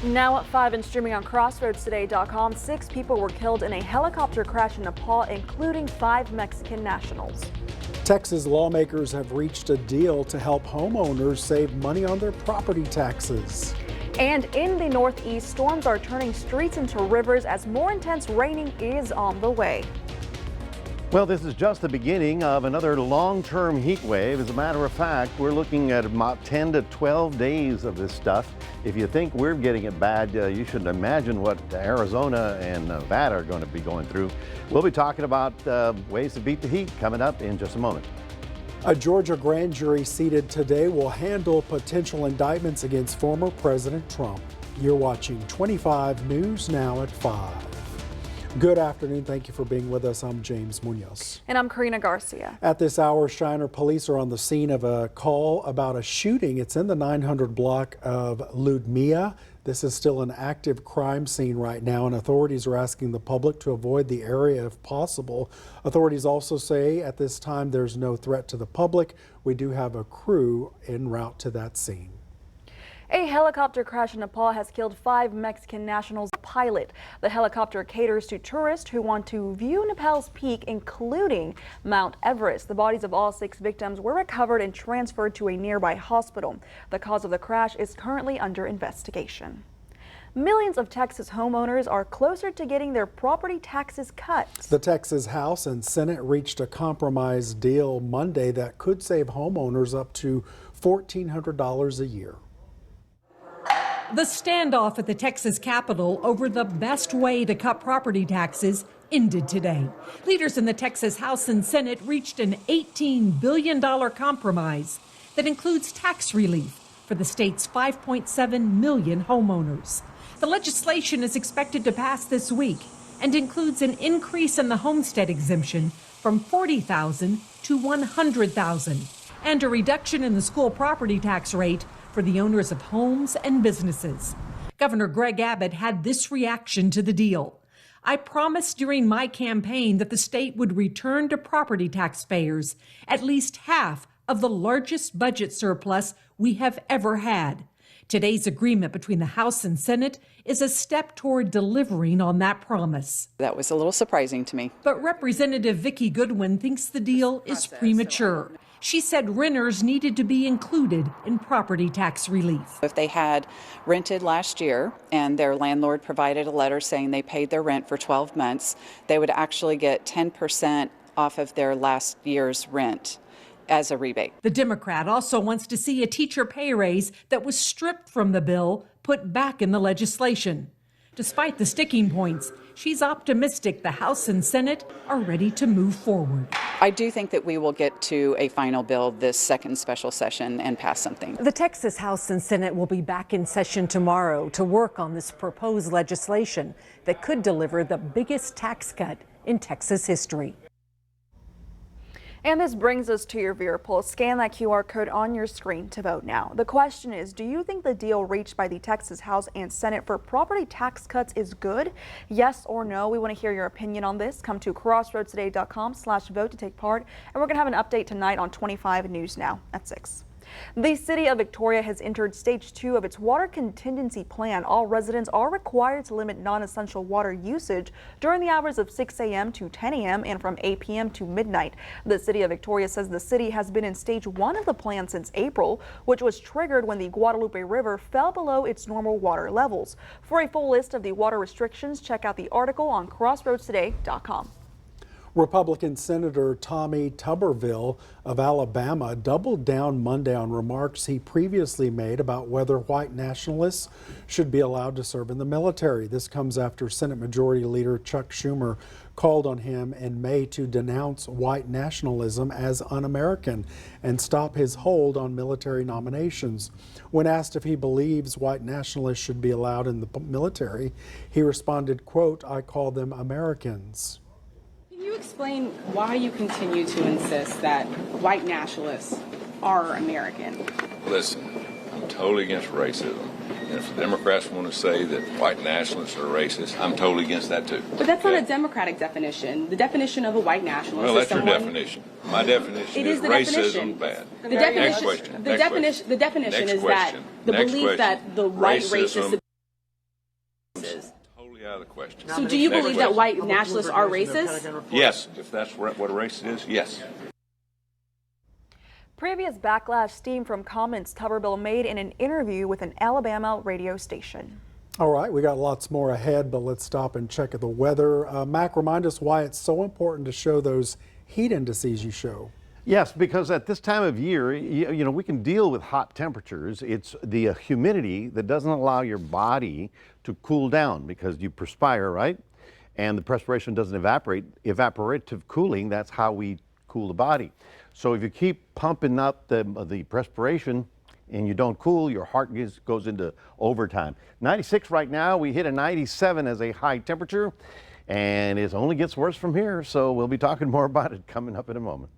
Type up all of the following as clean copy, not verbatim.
Now at 5 and streaming on CrossroadsToday.com, 6 people were killed in a helicopter crash in Nepal, including 5 Mexican nationals. Texas lawmakers have reached a deal to help homeowners save money on their property taxes. And in the Northeast, storms are turning streets into rivers as more intense raining is on the way. Well, this is just the beginning of another long-term heat wave. As a matter of fact, we're looking at about 10 to 12 days of this stuff. If you think we're getting it bad, you should imagine what Arizona and Nevada are going to be going through. We'll be talking about ways to beat the heat coming up in just a moment. A Georgia grand jury seated today will handle potential indictments against former President Trump. You're watching 25 News Now at 5. Good afternoon. Thank you for being with us. I'm James Munoz. And I'm Karina Garcia. At this hour, Shiner police are on the scene of a call about a shooting. It's in the 900 block of Ludmilla. This is still an active crime scene right now, and authorities are asking the public to avoid the area if possible. Authorities also say at this time there's no threat to the public. We do have a crew en route to that scene. A helicopter crash in Nepal has killed 5 Mexican nationals. Pilot. The helicopter caters to tourists who want to view Nepal's peak, including Mount Everest. The bodies of all 6 victims were recovered and transferred to a nearby hospital. The cause of the crash is currently under investigation. Millions of Texas homeowners are closer to getting their property taxes cut. The Texas House and Senate reached a compromise deal Monday that could save homeowners up to $1,400 a year. The standoff at the Texas Capitol over the best way to cut property taxes ended today. Leaders in the Texas House and Senate reached an $18 billion compromise that includes tax relief for the state's 5.7 million homeowners. The legislation is expected to pass this week and includes an increase in the homestead exemption from $40,000 to $100,000 and a reduction in the school property tax rate for the owners of homes and businesses. Governor Greg Abbott had this reaction to the deal. I promised during my campaign that the state would return to property taxpayers at least half of the largest budget surplus we have ever had. Today's agreement between the House and Senate is a step toward delivering on that promise. That was a little surprising to me. But Representative Vicki Goodwin thinks the deal is premature. She said renters needed to be included in property tax relief. If they had rented last year and their landlord provided a letter saying they paid their rent for 12 months, they would actually get 10% off of their last year's rent as a rebate. The Democrat also wants to see a teacher pay raise that was stripped from the bill put back in the legislation. Despite the sticking points, she's optimistic the House and Senate are ready to move forward. I do think that we will get to a final bill this second special session and pass something. The Texas House and Senate will be back in session tomorrow to work on this proposed legislation that could deliver the biggest tax cut in Texas history. And this brings us to your viewer poll. Scan that QR code on your screen to vote now. The question is, do you think the deal reached by the Texas House and Senate for property tax cuts is good? Yes or no? We want to hear your opinion on this. Come to crossroadstoday.com/vote to take part. And we're going to have an update tonight on 25 News Now at 6. The city of Victoria has entered stage 2 of its water contingency plan. All residents are required to limit non-essential water usage during the hours of 6 a.m. to 10 a.m. and from 8 p.m. to midnight. The city of Victoria says the city has been in stage 1 of the plan since April, which was triggered when the Guadalupe River fell below its normal water levels. For a full list of the water restrictions, check out the article on crossroadstoday.com. Republican Senator Tommy Tuberville of Alabama doubled down Monday on remarks he previously made about whether white nationalists should be allowed to serve in the military. This comes after Senate Majority Leader Chuck Schumer called on him in May to denounce white nationalism as un-American and stop his hold on military nominations. When asked if he believes white nationalists should be allowed in the military, he responded, quote, "I call them Americans." Can you explain why you continue to insist that white nationalists are American? Listen, I'm totally against racism. And if the Democrats want to say that white nationalists are racist, I'm totally against that too. But that's not a Democratic definition. The definition of a white nationalist well, is that's your definition. My definition is racism bad. Next question. The definition is that the belief that the white racist out of the question. So do you Next believe that question. white nationalists are racist? Yes, if that's what a racist is, yes. Previous backlash stemmed from comments Tuberville made in an interview with an Alabama radio station. All right, we got lots more ahead, but let's stop and check the weather. Mac, remind us why it's so important to show those heat indices you show. Yes, because at this time of year, you know, we can deal with hot temperatures. It's the humidity that doesn't allow your body to cool down because you perspire, right? And the perspiration doesn't evaporate. Evaporative cooling, that's how we cool the body. So if you keep pumping up the perspiration and you don't cool, your heart goes into overtime. 96 right now, we hit a 97 as a high temperature, and it only gets worse from here. So we'll be talking more about it coming up in a moment.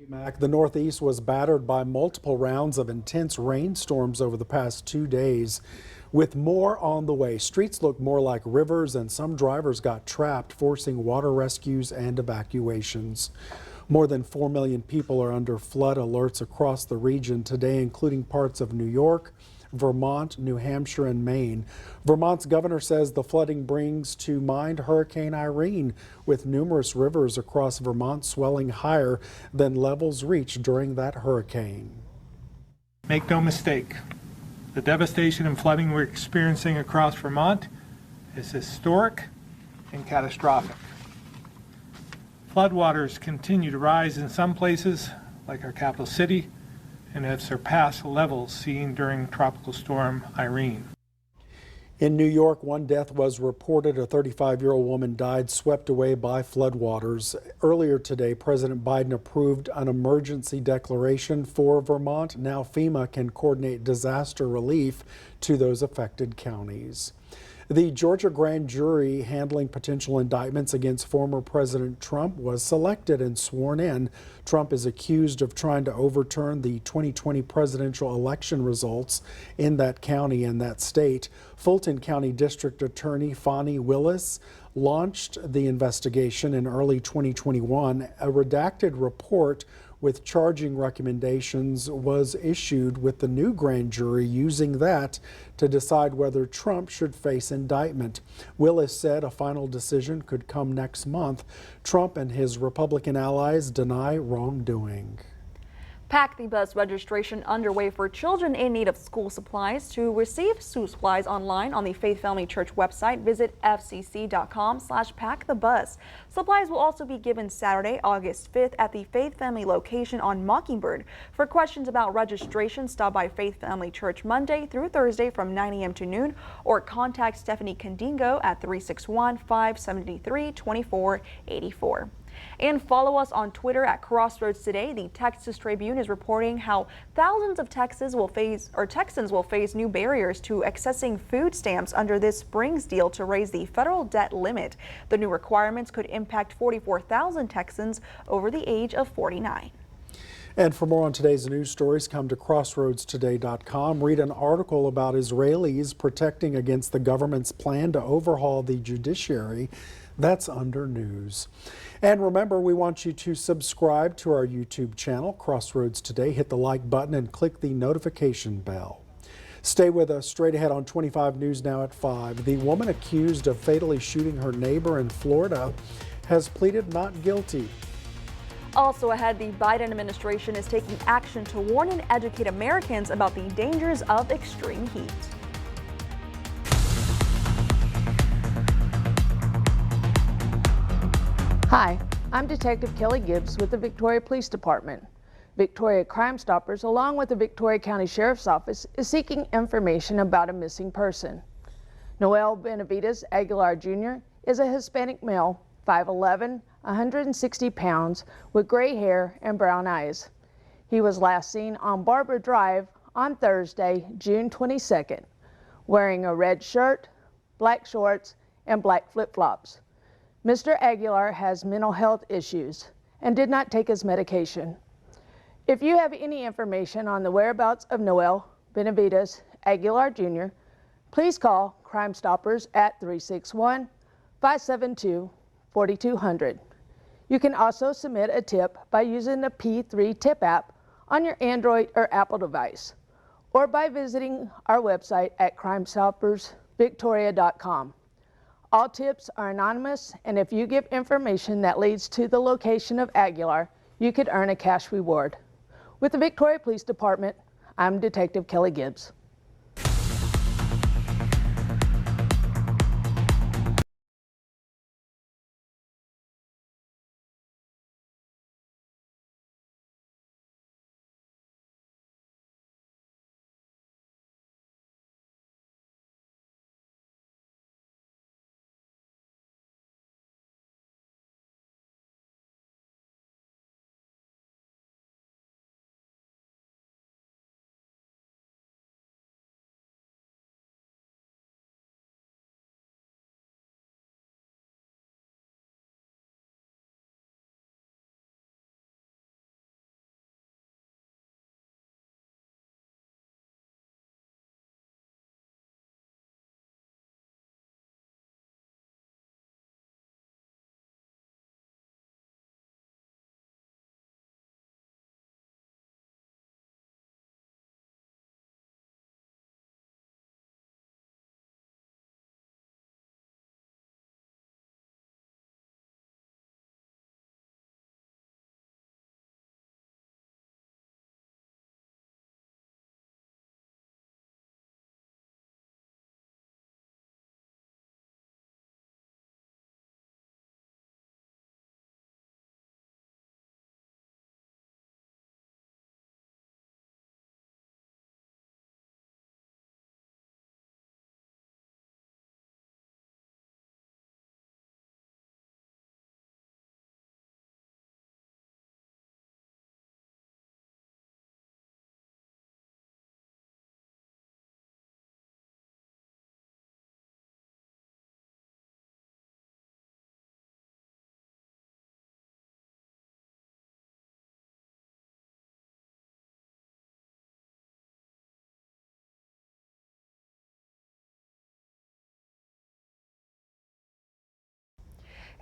Mac, the Northeast was battered by multiple rounds of intense rainstorms over the past 2 days, with more on the way. Streets look more like rivers, and some drivers got trapped, forcing water rescues and evacuations. More than 4 million people are under flood alerts across the region today, including parts of New York, Vermont, New Hampshire, and Maine. Vermont's governor says the flooding brings to mind Hurricane Irene, with numerous rivers across Vermont swelling higher than levels reached during that hurricane. Make no mistake, the devastation and flooding we're experiencing across Vermont is historic and catastrophic. Floodwaters continue to rise in some places, like our capital city, and have surpassed levels seen during Tropical Storm Irene. In New York, one death was reported. A 35-year-old woman died swept away by floodwaters. Earlier today, President Biden approved an emergency declaration for Vermont. Now FEMA can coordinate disaster relief to those affected counties. The Georgia grand jury handling potential indictments against former President Trump was selected and sworn in. Trump is accused of trying to overturn the 2020 presidential election results in that county and that state. Fulton County District Attorney Fani Willis launched the investigation in early 2021. A redacted report with charging recommendations was issued, with the new grand jury using that to decide whether Trump should face indictment. Willis said a final decision could come next month. Trump and his Republican allies deny wrongdoing. Pack the Bus registration underway for children in need of school supplies. To receive school supplies online on the Faith Family Church website, visit fcc.com/packthebus. Supplies will also be given Saturday, August 5th at the Faith Family location on Mockingbird. For questions about registration, stop by Faith Family Church Monday through Thursday from 9 a.m. to noon, or contact Stephanie Condingo at 361-573-2484. And follow us on Twitter at Crossroads Today. The Texas Tribune is reporting how thousands of Texans will face new barriers to accessing food stamps under this spring's deal to raise the federal debt limit. The new requirements could impact 44,000 Texans over the age of 49. And for more on today's news stories, come to crossroadstoday.com. Read an article about Israelis protecting against the government's plan to overhaul the judiciary. That's under news. And remember, we want you to subscribe to our YouTube channel, Crossroads Today. Hit the like button and click the notification bell. Stay with us. Straight ahead on 25 News Now at 5. The woman accused of fatally shooting her neighbor in Florida has pleaded not guilty. Also ahead, the Biden administration is taking action to warn and educate Americans about the dangers of extreme heat. Hi, I'm Detective Kelly Gibbs with the Victoria Police Department. Victoria Crime Stoppers, along with the Victoria County Sheriff's Office, is seeking information about a missing person. Noel Benavides Aguilar Jr. is a Hispanic male, 5'11", 160 pounds, with gray hair and brown eyes. He was last seen on Barbara Drive on Thursday, June 22nd, wearing a red shirt, black shorts, and black flip-flops. Mr. Aguilar has mental health issues and did not take his medication. If you have any information on the whereabouts of Noel Benavides Aguilar Jr., please call Crime Stoppers at 361-572-4200. You can also submit a tip by using the P3 Tip app on your Android or Apple device, or by visiting our website at crimestoppersvictoria.com. All tips are anonymous, and if you give information that leads to the location of Aguilar, you could earn a cash reward. With the Victoria Police Department, I'm Detective Kelly Gibbs.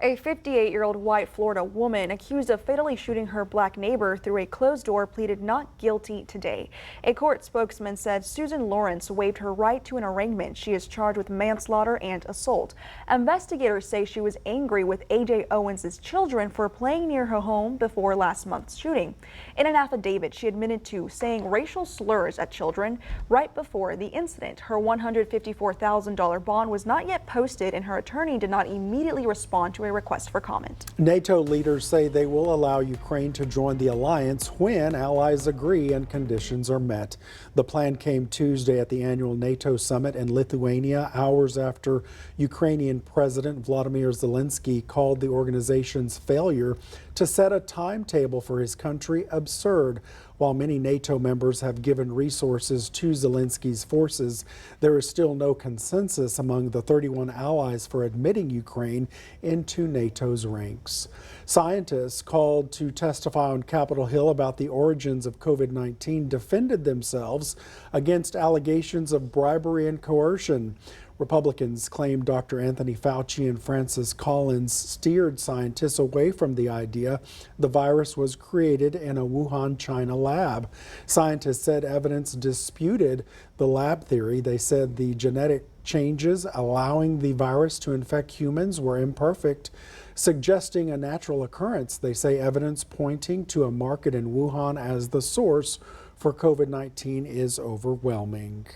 A 58-year-old white Florida woman accused of fatally shooting her black neighbor through a closed door pleaded not guilty today. A court spokesman said Susan Lawrence waived her right to an arraignment. She is charged with manslaughter and assault. Investigators say she was angry with A.J. Owens' children for playing near her home before last month's shooting. In an affidavit, she admitted to saying racial slurs at children right before the incident. Her $154,000 bond was not yet posted, and her attorney did not immediately respond to a request for comment. NATO leaders say they will allow Ukraine to join the alliance when allies agree and conditions are met. The plan came Tuesday at the annual NATO summit in Lithuania, hours after Ukrainian President Volodymyr Zelensky called the organization's failure to set a timetable for his country absurd. While many NATO members have given resources to Zelensky's forces, there is still no consensus among the 31 allies for admitting Ukraine into NATO's ranks. Scientists called to testify on Capitol Hill about the origins of COVID-19 defended themselves against allegations of bribery and coercion. Republicans claim Dr. Anthony Fauci and Francis Collins steered scientists away from the idea the virus was created in a Wuhan, China lab. Scientists said evidence disputed the lab theory. They said the genetic changes allowing the virus to infect humans were imperfect, suggesting a natural occurrence. They say evidence pointing to a market in Wuhan as the source for COVID-19 is overwhelming.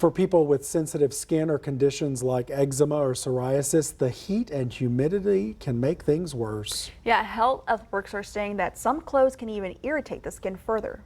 For people with sensitive skin or conditions like eczema or psoriasis, the heat and humidity can make things worse. Yeah, health experts are saying that some clothes can even irritate the skin further.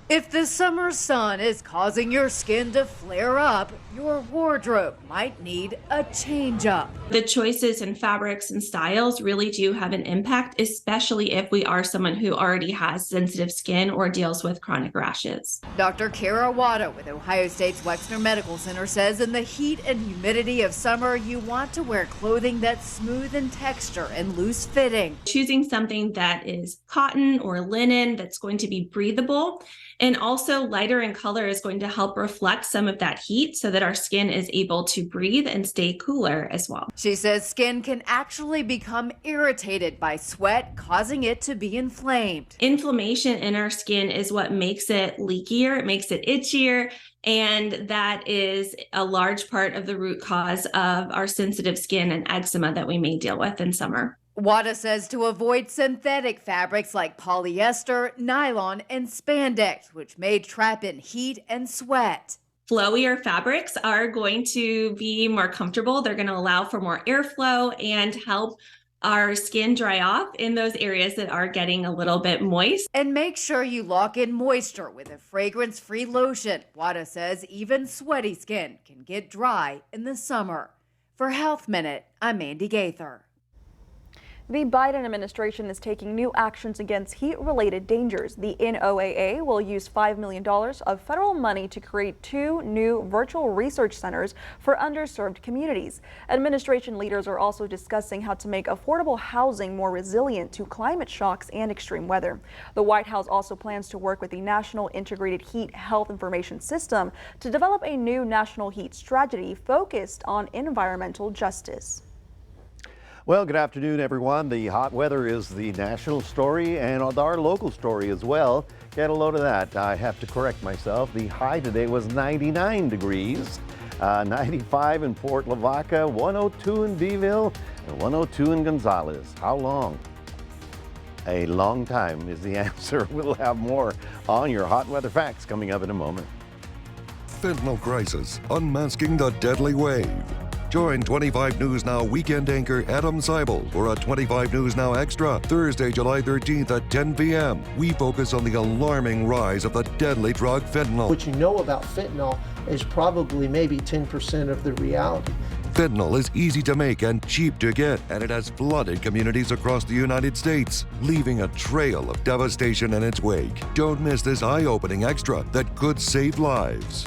If the summer sun is causing your skin to flare up, your wardrobe might need a change up. The choices in fabrics and styles really do have an impact, especially if we are someone who already has sensitive skin or deals with chronic rashes. Dr. Kara Wada with Ohio State's Wexner Medical Center says in the heat and humidity of summer, you want to wear clothing that's smooth in texture and loose fitting. Choosing something that is cotton or linen that's going to be breathable And also lighter in color is going to help reflect some of that heat so that our skin is able to breathe and stay cooler as well. She says skin can actually become irritated by sweat, causing it to be inflamed. Inflammation in our skin is what makes it leakier, it makes it itchier, and that is a large part of the root cause of our sensitive skin and eczema that we may deal with in summer. WADA says to avoid synthetic fabrics like polyester, nylon, and spandex, which may trap in heat and sweat. Flowier fabrics are going to be more comfortable. They're going to allow for more airflow and help our skin dry off in those areas that are getting a little bit moist. And make sure you lock in moisture with a fragrance-free lotion. WADA says even sweaty skin can get dry in the summer. For Health Minute, I'm Mandy Gaither. The Biden administration is taking new actions against heat-related dangers. The NOAA will use $5 million of federal money to create 2 new virtual research centers for underserved communities. Administration leaders are also discussing how to make affordable housing more resilient to climate shocks and extreme weather. The White House also plans to work with the National Integrated Heat Health Information System to develop a new national heat strategy focused on environmental justice. Well, good afternoon, everyone. The hot weather is the national story and our local story as well. Get a load of that. I have to correct myself. The high today was 99 degrees, 95 in Port Lavaca, 102 in Beeville, and 102 in Gonzales. How long? A long time is the answer. We'll have more on your hot weather facts coming up in a moment. Fentanyl crisis, unmasking the deadly wave. Join 25 News Now weekend anchor Adam Seibel for a 25 News Now Extra, Thursday, July 13th at 10 p.m. We focus on the alarming rise of the deadly drug fentanyl. What you know about fentanyl is probably maybe 10% of the reality. Fentanyl is easy to make and cheap to get, and it has flooded communities across the United States, leaving a trail of devastation in its wake. Don't miss this eye-opening extra that could save lives.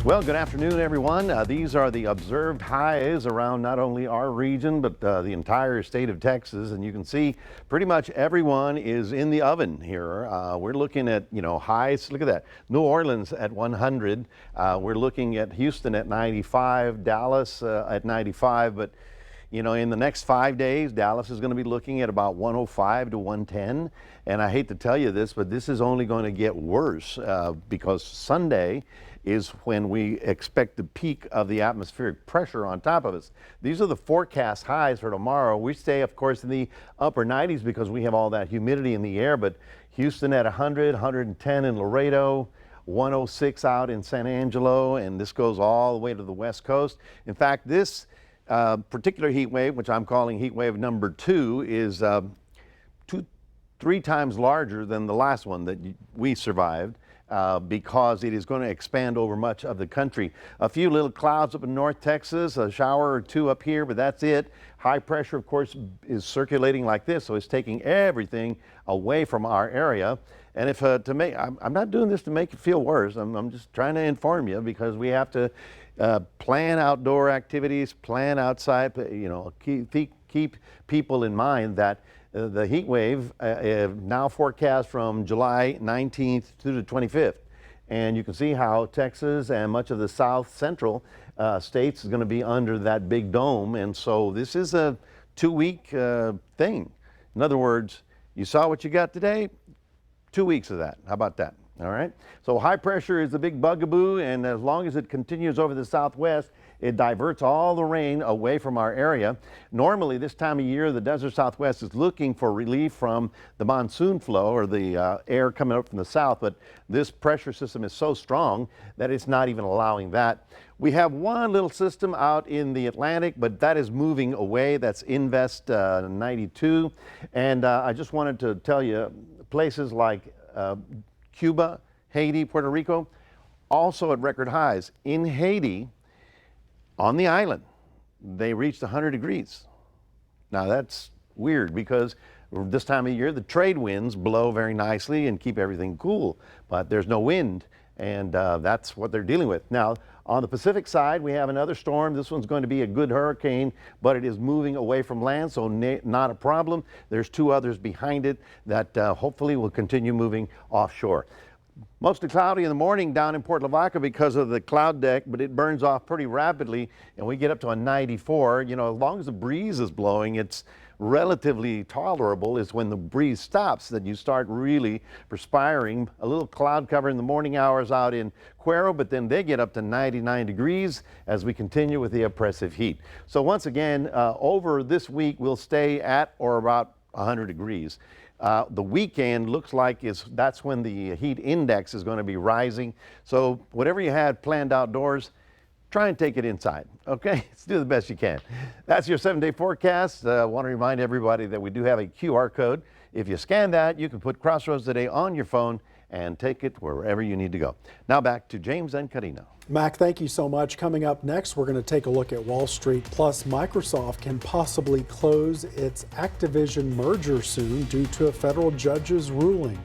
Well, good afternoon, everyone. These are the observed highs around not only our region, but the entire state of Texas. And you can see pretty much everyone is in the oven here. We're looking at, highs. Look at that. New Orleans at 100. We're looking at Houston at 95, Dallas at 95. But, in the next 5 days, Dallas is going to be looking at about 105 to 110. And I hate to tell you this, but this is only going to get worse because Sunday is when we expect the peak of the atmospheric pressure on top of us. These are the forecast highs for tomorrow. We stay, of course, in the upper 90s because we have all that humidity in the air, but Houston at 100, 110 in Laredo, 106 out in San Angelo, and this goes all the way to the West Coast. In fact, this particular heat wave, which I'm calling heat wave number 2, is 3 times larger than the last one that we survived. Because it is going to expand over much of the country. A few little clouds up in North Texas, a shower or two up here, but that's it. High pressure, of course, is circulating like this, so it's taking everything away from our area. And if I'm not doing this to make it feel worse. I'm just trying to inform you because we have to plan outdoor activities, plan outside. Keep people in mind that the heat wave now forecast from July 19th to the 25th. And you can see how Texas and much of the south central states is going to be under that big dome. And so this is a 2-week thing. In other words, you saw what you got today, 2 weeks of that. How about that? All right. So high pressure is the big bugaboo. And as long as it continues over the southwest, it diverts all the rain away from our area. Normally, this time of year, the desert southwest is looking for relief from the monsoon flow or the air coming up from the south, but this pressure system is so strong that it's not even allowing that. We have one little system out in the Atlantic, but that is moving away. That's Invest 92. And I just wanted to tell you, places like Cuba, Haiti, Puerto Rico, also at record highs. In Haiti, on the island, they reached 100 degrees. Now that's weird because this time of year, the trade winds blow very nicely and keep everything cool, but there's no wind, and that's what they're dealing with. Now, on the Pacific side, we have another storm. This one's going to be a good hurricane, but it is moving away from land, so not a problem. There's 2 others behind it that hopefully will continue moving offshore. Mostly cloudy in the morning down in Port Lavaca because of the cloud deck, but it burns off pretty rapidly and we get up to a 94. As long as the breeze is blowing, it's relatively tolerable. It's when the breeze stops that you start really perspiring. A little cloud cover in the morning hours out in Cuero, but then they get up to 99 degrees as we continue with the oppressive heat. So once again, over this week, we'll stay at or about 100 degrees. The weekend looks like that's when the heat index is going to be rising. So whatever you had planned outdoors, try and take it inside. Okay, let's do the best you can. That's your 7-day forecast. I want to remind everybody that we do have a QR code. If you scan that, you can put Crossroads Today on your phone and take it wherever you need to go. Now back to James and Karina. Mac, thank you so much. Coming up next, we're going to take a look at Wall Street. Plus, Microsoft can possibly close its Activision merger soon due to a federal judge's ruling.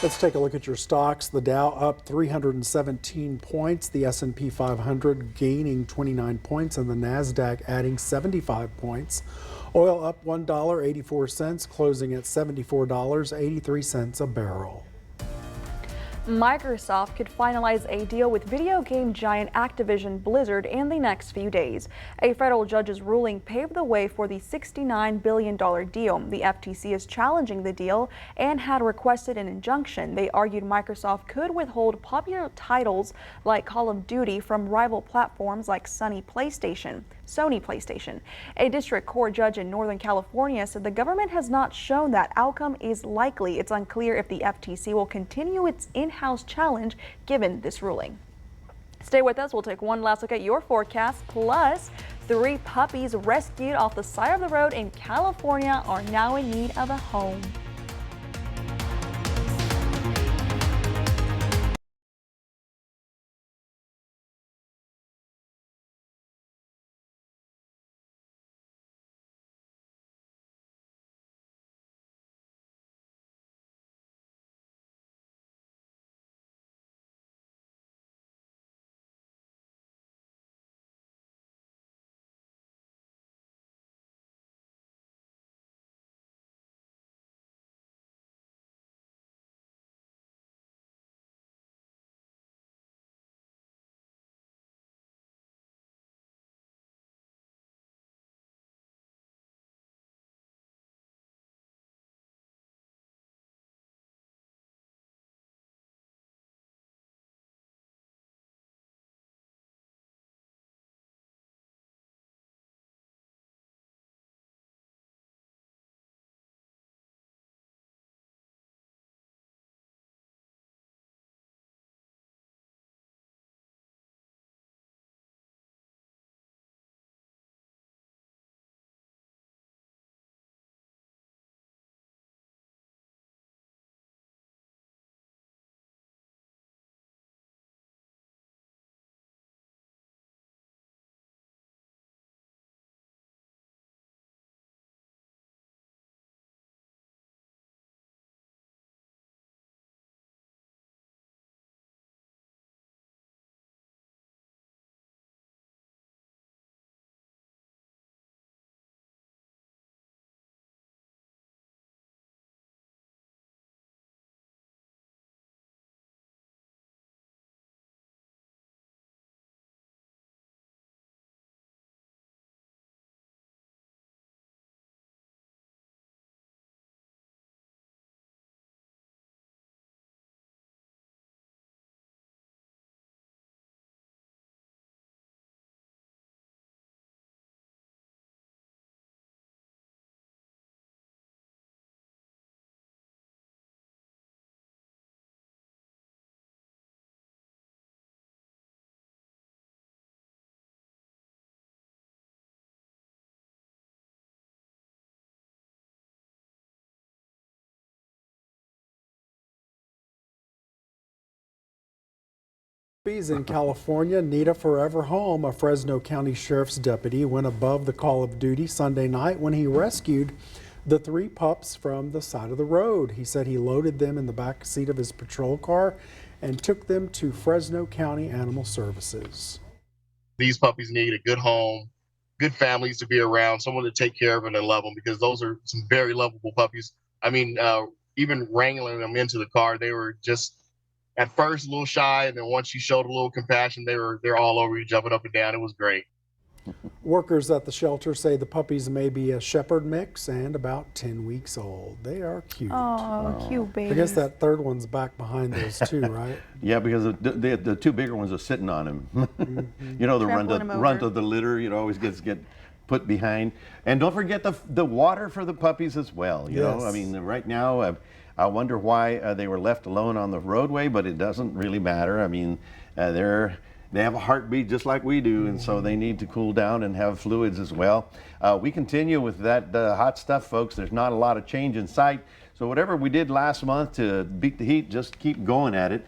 Let's take a look at your stocks. The Dow up 317 points, the S&P 500 gaining 29 points, and the NASDAQ adding 75 points. Oil up $1.84, closing at $74.83 a barrel. Microsoft could finalize a deal with video game giant Activision Blizzard in the next few days. A federal judge's ruling paved the way for the $69 billion deal. The FTC is challenging the deal and had requested an injunction. They argued Microsoft could withhold popular titles like Call of Duty from rival platforms like Sony PlayStation. A district court judge in Northern California said the government has not shown that outcome is likely. It's unclear if the FTC will continue its in-house challenge given this ruling. Stay with us. We'll take one last look at your forecast. Plus, 3 puppies rescued off the side of the road in California are now in need of a home. In California need a forever home. A Fresno County Sheriff's deputy went above the call of duty Sunday night when he rescued the 3 pups from the side of the road. He said he loaded them in the back seat of his patrol car and took them to Fresno County Animal Services. These puppies need a good home, good families to be around, someone to take care of them and love them, because those are some very lovable puppies. I mean, even wrangling them into the car, they were just at first a little shy, and then once you showed a little compassion, they're all over you, jumping up and down. It was great. Workers at the shelter say the puppies may be a shepherd mix and about 10 weeks old. They are cute. Oh, cute babies. I guess that third one's back behind those 2, right? Yeah, because the 2 bigger ones are sitting on him. You know, the runt of the litter, you know, always get put behind. And don't forget the water for the puppies as well. You know, I mean, right now, I wonder why they were left alone on the roadway, but it doesn't really matter. I mean, they have a heartbeat just like we do, and so they need to cool down and have fluids as well. We continue with that hot stuff, folks. There's not a lot of change in sight. So whatever we did last month to beat the heat, just keep going at it.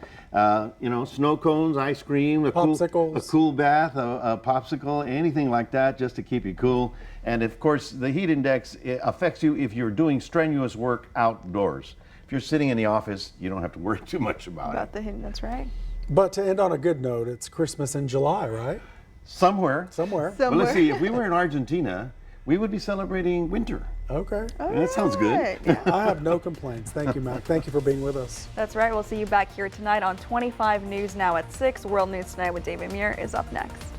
You know, snow cones, ice cream, a cool bath, a popsicle, anything like that, just to keep you cool. And of course, the heat index affects you if you're doing strenuous work outdoors. If if you're sitting in the office, you don't have to worry too much about it. That's right. But to end on a good note, it's Christmas in July, right? Somewhere. Somewhere. Well, let's see. If we were in Argentina, we would be celebrating winter. Okay. That sounds good. I have no complaints. Thank you, Matt. Thank you for being with us. That's right. We'll see you back here tonight on 25 News Now at 6. World News Tonight with David Muir is up next.